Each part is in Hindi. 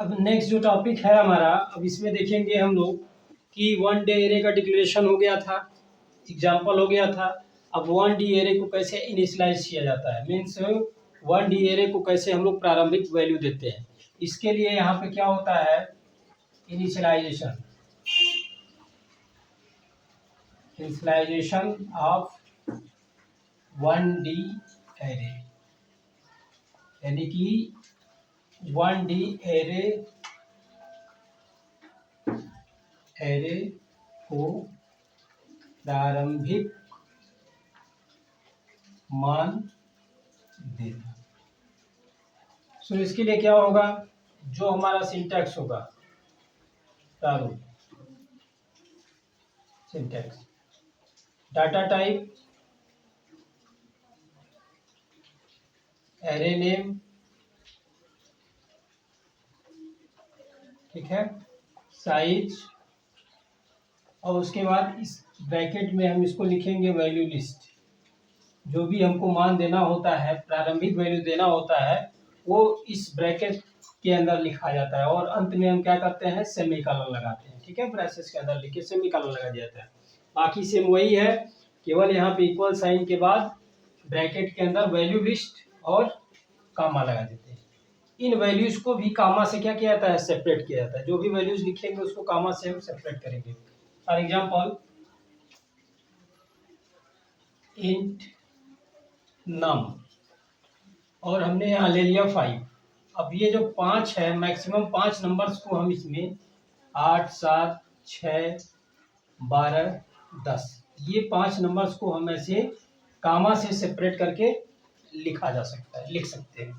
अब नेक्स्ट जो टॉपिक है हमारा, अब इसमें देखेंगे हम लोग कि वन डे एरे का डिक्लेरेशन हो गया था, एग्जाम्पल हो गया था। अब वन डी एरे को कैसे इनिशियलाइज किया जाता है, मीन्स वन डी एरे को कैसे हम लोग प्रारंभिक वैल्यू देते हैं। इसके लिए यहाँ पे क्या होता है, initialization of one D array, यानी कि वन डी एरे को प्रारंभिक मान देना। सो इसके लिए क्या होगा, जो हमारा सिंटैक्स होगा, प्रारूप syntax, data type array name, ठीक है, साइज, और उसके बाद इस ब्रैकेट में हम इसको लिखेंगे वैल्यू लिस्ट। जो भी हमको मान देना होता है, प्रारंभिक वैल्यू देना होता है, वो इस ब्रैकेट के अंदर लिखा जाता है और अंत में हम क्या करते हैं, सेमीकोलन लगाते हैं। ठीक है, ब्रेसेस के अंदर लिख के सेमीकोलन लगा दिया जाता है। बाकी सेम वही है, केवल यहाँ पे इक्वल साइन के बाद ब्रैकेट के अंदर वैल्यू लिस्ट और कामा लगा देते हैं। इन वैल्यूज को भी कामा से क्या किया जाता है, सेपरेट किया जाता है। जो भी वैल्यूज लिखेंगे उसको कामा से हम सेपरेट करेंगे। फॉर एग्जाम्पल इंट नम, और हमने यहाँ ले लिया 5। अब ये जो 5 है, मैक्सिमम 5 नंबर्स को हम इसमें 8, 7, 6, 12, 10, ये 5 नंबर्स को हम ऐसे कामा से सेपरेट करके लिखा जा सकता है, लिख सकते हैं।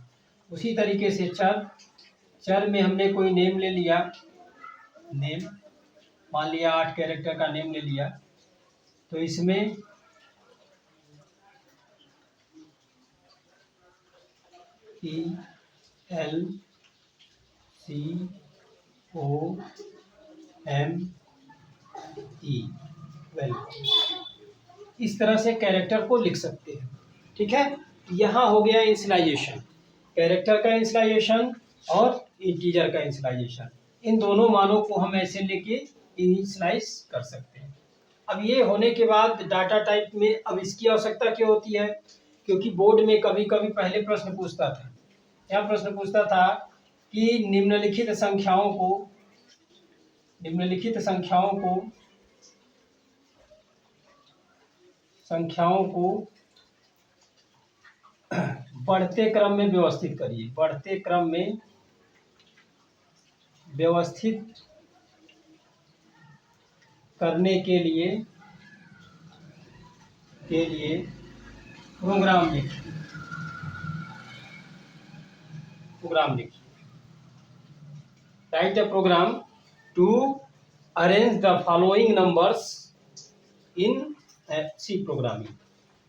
उसी तरीके से चर में हमने कोई नेम ले लिया, नेम मान लिया 8 कैरेक्टर का नेम ले लिया, तो इसमें ELCOM वेलकम, इस तरह से कैरेक्टर को लिख सकते हैं। ठीक है, यहाँ हो गया इनिशियलाइजेशन, कैरेक्टर का इनिशियलाइजेशन और इंटीजर का इनिशियलाइजेशन। इन दोनों मानों को हम ऐसे लेके इनिशियलाइज कर सकते हैं। अब ये होने के बाद डाटा टाइप में अब इसकी आवश्यकता क्यों होती है, क्योंकि बोर्ड में कभी कभी पहले प्रश्न पूछता था, क्या प्रश्न पूछता था कि निम्नलिखित संख्याओं को बढ़ते क्रम में व्यवस्थित करिए। बढ़ते क्रम में व्यवस्थित करने के लिए प्रोग्राम लिखिए। Write the program to arrange the following numbers in C programming.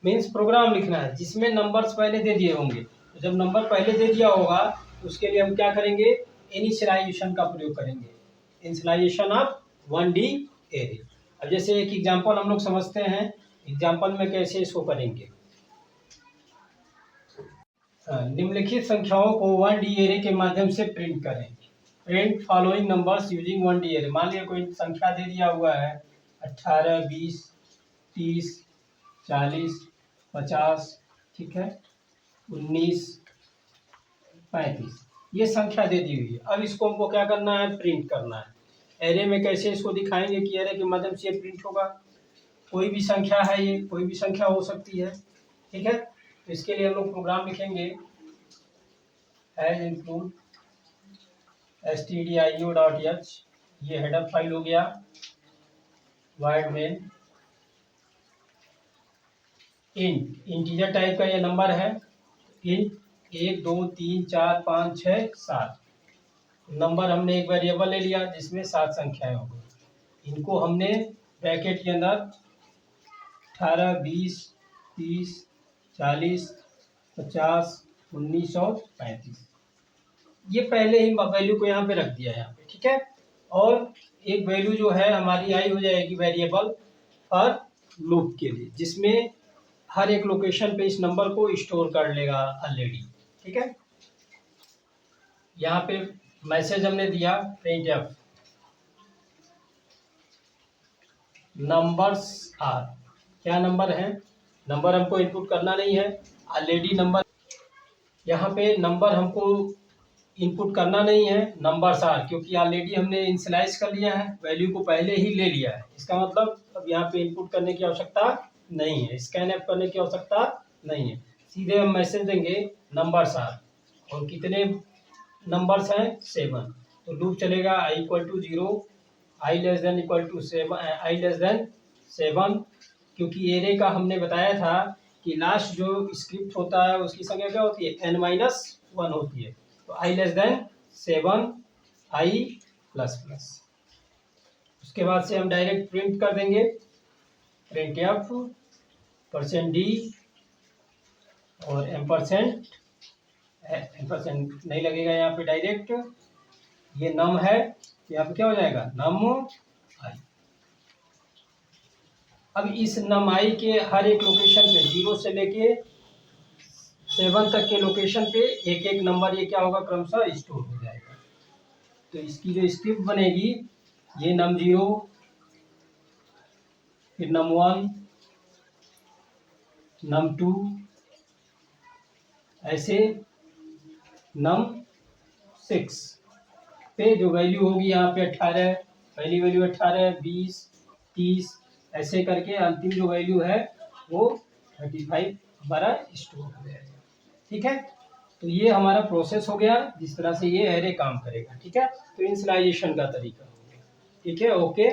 Means program लिखना है जिसमें नंबर्स पहले दे दिए होंगे। तो जब नंबर पहले दे दिया होगा तो उसके लिए हम क्या करेंगे, इनिशियलाइजेशन का प्रयोग करेंगे, initialization of one D array. अब जैसे एक एग्जांपल हम लोग समझते हैं, एग्जांपल में कैसे इसको करेंगे। निम्नलिखित संख्याओं को वन डी एरे के माध्यम से प्रिंट करें। Print following numbers using one D array. मान लिया कोई संख्या दे दिया हुआ है 18, 20, 30, 40, 50, ठीक है, 19, 35, ये संख्या दे दी हुई है। अब इसको हमको क्या करना है, प्रिंट करना है। एरे में कैसे इसको दिखाएंगे कि एरे के माध्यम से प्रिंट होगा। कोई भी संख्या है, ये कोई भी संख्या हो सकती है, ठीक है। तो इसके लिए हम लोग प्रोग्राम लिखेंगे एज इंक्लूड stdio.h, ये हेडर फाइल हो गया। वाइड मेन इंटीजर टाइप का ये नंबर है, इंट 1, 2, 3, 4, 5, 6, 7 नंबर हमने एक वेरिएबल ले लिया जिसमें 7 संख्याएं हो गई। इनको हमने ब्रैकेट के अंदर 18, 20, 30, 40, 50, 19 और 35, ये पहले ही वैल्यू को यहाँ पे रख दिया है यहाँ पे, ठीक है। और एक वैल्यू जो है हमारी आई हो जाएगी वेरिएबल फॉर लूप के लिए, जिसमें हर एक लोकेशन पे इस नंबर को स्टोर कर लेगा ऑलरेडी, ठीक है। यहाँ पे मैसेज हमने दिया प्रिंट एफ नंबर्स आर, क्या नंबर है, नंबर हमको इनपुट करना नहीं है ऑलरेडी, नंबर यहाँ पे नंबर हमको इनपुट करना नहीं है, नंबर्स आर, क्योंकि ऑलरेडी हमने इनिशियलाइज कर लिया है, वैल्यू को पहले ही ले लिया है, इसका मतलब अब यहाँ पे इनपुट करने की आवश्यकता नहीं है, स्कैन एफ करने की आवश्यकता नहीं है, सीधे हम मैसेज देंगे नंबर्स आर, और कितने नंबर्स हैं 7, तो लूप चलेगा i equal to 0, i less than equal to 7, i less than 7, क्योंकि एरे का हमने बताया था कि लास्ट जो स्क्रिप्ट होता है उसकी संख्या क्या होती है n-1 होती है, तो i less than 7 i plus plus, उसके बाद से हम डायरेक्ट प्रिंट कर देंगे प्रिंट एफ %d और एम्परसेंट नहीं लगेगा यहाँ पे, डायरेक्ट ये नम है, यहाँ पे क्या हो जाएगा नम आई। अब इस नम आई के हर एक लोकेशन पे 0 से लेके 7 तक के लोकेशन पे एक एक नंबर ये क्या होगा क्रमशः स्टोर हो जाएगा। तो इसकी जो स्क्रिप्ट बनेगी ये नम 0, फिर नम 1, नम 2, ऐसे नम 6 पे जो वैल्यू होगी यहाँ पे 18, पहली वैल्यू 18, 20, 30, ऐसे करके अंतिम जो वैल्यू है वो 35 हमारा स्टोर हो जाएगा। ठीक है, तो ये हमारा प्रोसेस हो गया, जिस तरह से ये एरे काम करेगा। ठीक है, तो इनिशियलाइजेशन का तरीका हो गया। ठीक है, ओके।